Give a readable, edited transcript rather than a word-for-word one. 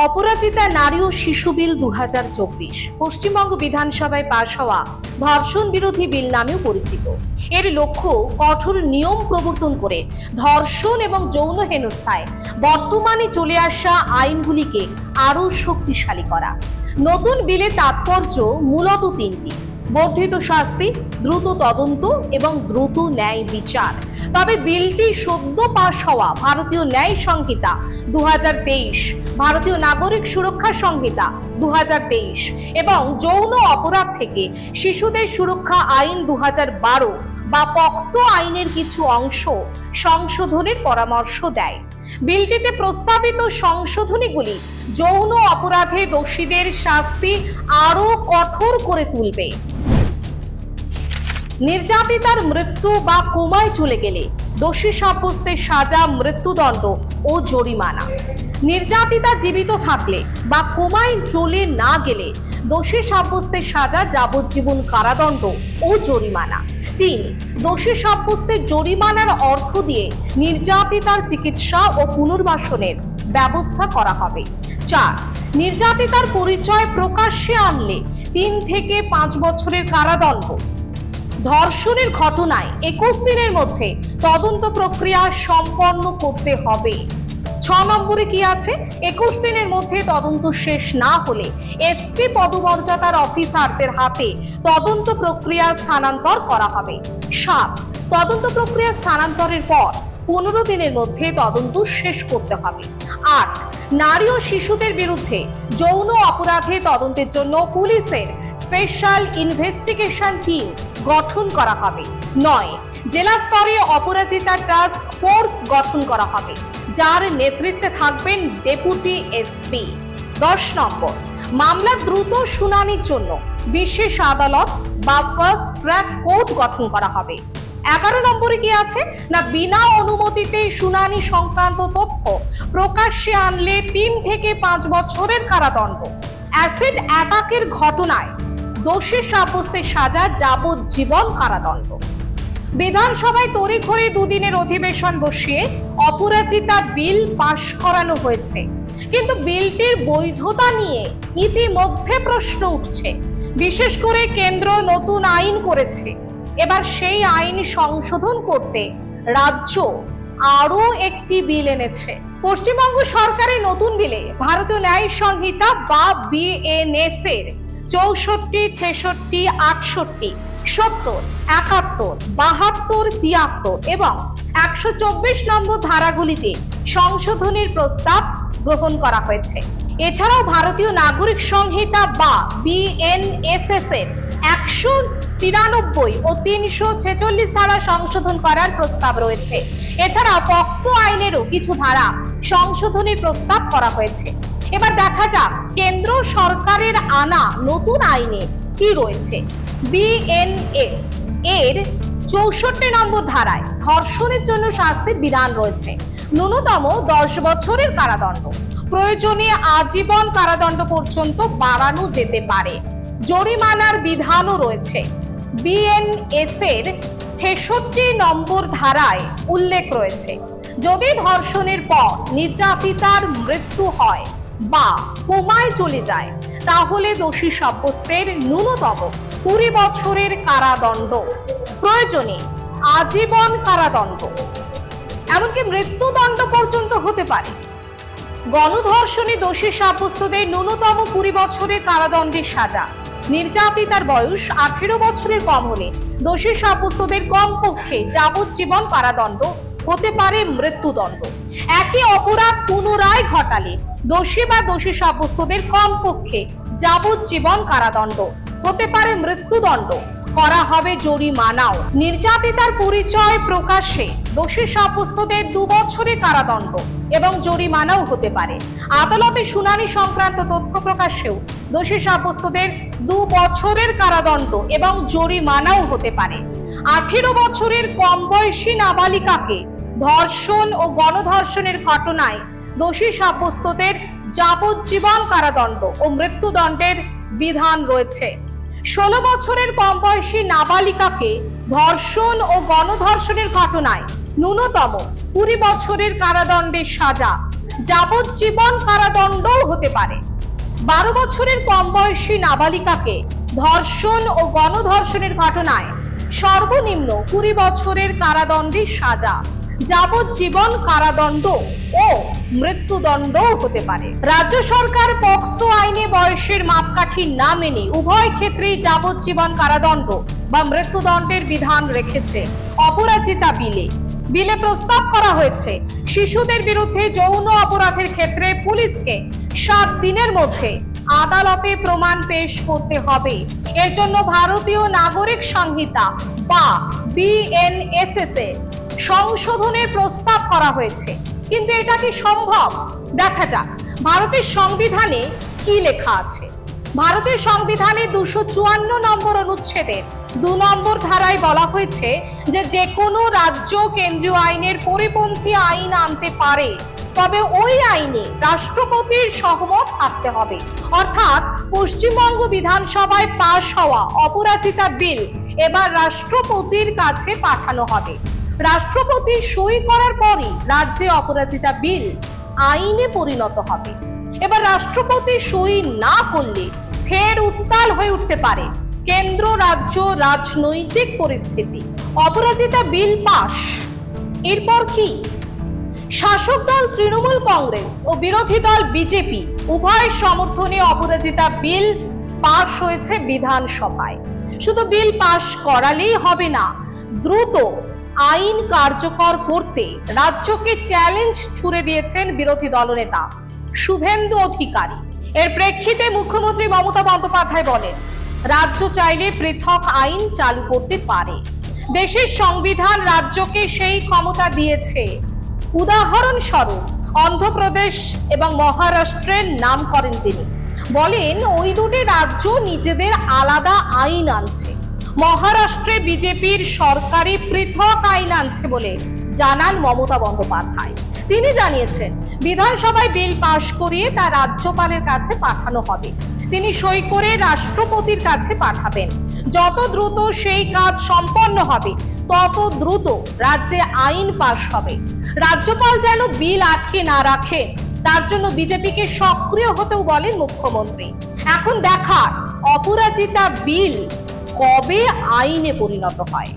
অপরাজিতা নারী ও শিশু বিল 2024 পশ্চিমবঙ্গ বিধানসভায় পাশ হওয়া ধর্ষণ বিরোধী বিল নামেও পরিচিত। এর লক্ষ্য কঠোর নিয়ম প্রবর্তন করে ধর্ষণ এবং যৌন হেনস্থায় বর্তমানে চলে আসা আইনগুলিকে আরও শক্তিশালী করা। নতুন বিলের তাৎপর্য মূলত তিনটি: বর্ধিত শাস্তি, দ্রুত তদন্ত এবং দ্রুত ন্যায় বিচার। তবে বিলটি সদ্য পাশ হওয়া ভারতীয় ন্যায় সংহিতা 2023, ভারতীয় নাগরিক সুরক্ষা সংহিতা 2023 এবং যৌন অপরাধ থেকে শিশুদের সুরক্ষা আইন 2012 বা পক্সো আইনের কিছু অংশ সংশোধনের পরামর্শ দেয়। বিলটিতে প্রস্তাবিত সংশোধনীগুলি যৌন অপরাধে দোষীদের শাস্তি আরও কঠোর করে তুলবে। নির্যাতিতার মৃত্যু বা কোমায় চলে গেলে দোষী সাব্যস্তের সাজা মৃত্যুদণ্ড ও জরিমানা। নির্যাতিতা জীবিত থাকলে বা কোমায় চলে না গেলে দোষী সাব্যস্তের সাজা যাবজ্জীবন কারাদণ্ড ও জরিমানা। 3. দোষী সাব্যস্তের জরিমানার অর্থ দিয়ে নির্যাতিতার চিকিৎসা ও পুনর্বাসনের ব্যবস্থা করা হবে। 4. নির্যাতিতার পরিচয় প্রকাশ্যে আনলে 3 থেকে 5 বছরের কারাদণ্ড। ধর্ষণের ঘটনায় 21 দিনের মধ্যে তদন্ত প্রক্রিয়া সম্পন্ন করতে হবে। 6 নম্বরে কি আছে? 21 দিনের মধ্যে তদন্ত শেষ না হলে এসপি পদমর্যাদার অফিসারদের হাতে তদন্ত প্রক্রিয়া স্থানান্তর করা হবে। 7. তদন্ত প্রক্রিয়া স্থানান্তরের পর 15 দিনের মধ্যে তদন্ত শেষ করতে হবে। 8. নারী ও শিশুদের বিরুদ্ধে যৌন অপরাধে তদন্তের জন্য পুলিশের স্পেশাল ইনভেস্টিগেশন টিম গঠন করা হবে। 9. জেলা স্তরে অপরাজিতা টাস্ক ফোর্স গঠন করা হবে, যার নেতৃত্বে থাকবেন ডেপুটি এসপি। 10 নম্বর, মামলার দ্রুত শুনানির জন্য বিশেষ আদালত বা ফার্স্ট ট্র্যাক কোর্ট গঠন করা হবে। 11 নম্বরে কি আছে না, বিনা অনুমতিতে শুনানি সংক্রান্ত তথ্য প্রকাশ্যে আনলে 3 থেকে 5 বছরের কারাদণ্ড। অ্যাসিড অ্যাটাকের ঘটনায় দোষী সাব্যস্তের সাজা যাবজ্জীবন কারাদণ্ড। বিধানসভায় তড়িঘড়ি 2 দিনের অধিবেশন বসিয়ে অপরাজিতা বিল পাশ করানো হয়েছে, কিন্তু বিলটির বৈধতা নিয়ে ইতিমধ্যে প্রশ্ন উঠছে। বিশেষ করে কেন্দ্র নতুন আইন করেছে, এবার সেই আইন সংশোধন করতে রাজ্য আরো একটি বিল এনেছে। পশ্চিমবঙ্গ সরকারের নতুন বিলে ভারতীয় ন্যায় সংহিতা বা বিএনএস এর 64, 66, 68, 70, 71, 72, 73 এবং 124 নম্বর ধারাগুলিতে সংশোধনীর প্রস্তাব গ্রহণ করা হয়েছে। এছাড়াও ভারতীয় নাগরিক সংহিতা বা বিএনএসএস এর 193 ও 346 ধারা সংশোধন করার প্রস্তাব রয়েছে। এছাড়া পক্সো আইনেরও কিছু ধারা সংশোধনের প্রস্তাব করা হয়েছে। এবার দেখা যাক কেন্দ্র সরকারের আনা নতুন আইনে কি রয়েছে। বিএনএস এর 64 নম্বর ধারায় ধর্ষণের জন্য শাস্তির বিধান রয়েছে। ন্যূনতম 10 বছরের কারাদণ্ড, প্রয়োজনে আজীবন কারাদণ্ড পর্যন্ত বাড়ানো যেতে পারে। জরিমানার বিধানও রয়েছে। বিএনএস এর 66 নম্বর ধারায় উল্লেখ রয়েছে, যদি ধর্ষণের পর নির্যাতিতার মৃত্যু হয় বা কোমায় চলে যায় তাহলে দোষী সাব্যস্তের ন্যূনতম 20 বছরের কারাদণ্ড, প্রয়োজনে আজীবন কারাদণ্ড, এমনকি মৃত্যুদণ্ড পর্যন্ত হতে পারে। গণধর্ষণে দোষী সাব্যস্তদের ন্যূনতম 20 বছরের কারাদণ্ডের সাজা। নির্যাতিতার বয়স 18 বছরের কম হলে দোষী সাব্যস্তদের কমপক্ষে যাবজ্জীবন কারাদণ্ড, হতে পারে মৃত্যুদণ্ড। একই অপরাধ পুনরায় ঘটালে দোষী বা দোষী সাব্যস্তদের কমপক্ষে যাবজ্জীবন কারাদণ্ড, হতে পারে মৃত্যুদণ্ড, করা হবে জরিমানাও। নির্যাতিতার পরিচয় প্রকাশে দোষী সাব্যস্তদের 2 বছরের কারাদণ্ড এবং জরিমানাও হতে পারে। আদালতে শুনানি সংক্রান্ত তথ্য প্রকাশেও দোষী সাব্যস্তদের 2 বছরের কারাদণ্ড এবং জরিমানাও হতে পারে। 18 বছরের কম বয়সী নাবালিকাকে ধর্ষণ ও গণধর্ষণের ঘটনায় দোষী সাব্যস্তদের যাবজ্জীবন কারাদণ্ড ও মৃত্যুদণ্ডের বিধান রয়েছে। 16 বছরের কম বয়সী নাবালিকাকে ধর্ষণ ও গণধর্ষণের ঘটনায় ন্যূনতম 20 বছরের কারাদণ্ডের সাজা। যাবজ্জীবন কারাদণ্ডও হতে পারে। 12 বছরের কম বয়সী নাবালিকাকে ধর্ষণ ও গণধর্ষণের ঘটনায় সর্বনিম্ন 20 বছরের কারাদণ্ডের সাজা, যাবজ্জীবন কারাদণ্ড ও মৃত্যুদণ্ডও হতে পারে। রাজ্য সরকার পক্সো আইনে বয়সের মাপকাঠি না মেনে উভয় ক্ষেত্রেই যাবজ্জীবন কারাদণ্ড বা মৃত্যুদণ্ডের বিধান রেখেছে অপরাজিতা বিলে প্রস্তাব করা হয়েছে শিশুদের বিরুদ্ধে যৌন অপরাধের ক্ষেত্রে পুলিশকে 7 দিনের মধ্যে আদালতে প্রমাণ পেশ করতে হবে। এর জন্য ভারতীয় নাগরিক সংহিতা বা BNSS এ সংশোধনের প্রস্তাব করা হয়েছে। কিন্তু এটা কি সম্ভব? দেখা যাক ভারতের সংবিধানে কি লেখা আছে। ভারতের সংবিধানে 254 নম্বর অনুচ্ছেদের 2 নম্বর ধারায় বলা হয়েছে যে কোনো রাজ্য কেন্দ্রীয় আইনের পরিপন্থী আইন আনতে পারে, তবে ওই আইনে রাষ্ট্রপতির সহমত থাকতে হবে। অর্থাৎ পশ্চিমবঙ্গ বিধানসভায় পাশ হওয়া অপরাজিতা বিল এবার রাষ্ট্রপতির কাছে পাঠানো হবে। রাষ্ট্রপতি সই করার পরই রাজ্যে অপরাজিতা বিল আইনে পরিণত হবে। এবার রাষ্ট্রপতি সই না করলে ফের উত্তাল হয়ে উঠতে পারে কেন্দ্র রাজ্য রাজনৈতিক পরিস্থিতি। অপরাজিতা বিল পাশ, এরপর কি? শাসক দল তৃণমূল কংগ্রেস ও বিরোধী দল বিজেপি উভয় সমর্থনে অপরাজিতা বিল পাশ হয়েছে বিধানসভায়। শুধু বিল পাশ করালেই হবে না, দ্রুত আইন কার্যকর করতে রাজ্যকে চ্যালেঞ্জ ছুড়ে দিয়েছেন বিরোধী দলনেতা শুভেন্দু অধিকারী। এর প্রেক্ষিতে মুখ্যমন্ত্রী মমতা বন্দ্যোপাধ্যায় বলেন, রাজ্য চাইলে পৃথক আইন চালু করতে পারে। দেশের সংবিধান রাজ্যকে সেই ক্ষমতা দিয়েছে। উদাহরণস্বরূপ অন্ধ্রপ্রদেশ এবং মহারাষ্ট্রের নাম করেন তিনি। বলেন ওই দুটি রাজ্য নিজেদের আলাদা আইন আনছে। মহারাষ্ট্রে বিজেপির সরকারি পৃথক আইন আনছে বলে জানান মমতা বন্দ্যোপাধ্যায়। তিনি জানিয়েছেন বিধানসভায় বিল পাশ করিয়ে তা রাজ্যপালের কাছে পাঠানো হবে। তিনি সই করে রাষ্ট্রপতির কাছে পাঠাবেন। যত দ্রুত সেই কাজ সম্পন্ন হবে তত দ্রুত রাজ্যে আইন পাশ হবে। রাজ্যপাল যেন বিল আটকে না রাখে তার জন্য বিজেপিকে সক্রিয় হতেও বলেন মুখ্যমন্ত্রী। এখন দেখার অপরাজিতা বিল কবে আইনে পরিণত হয়।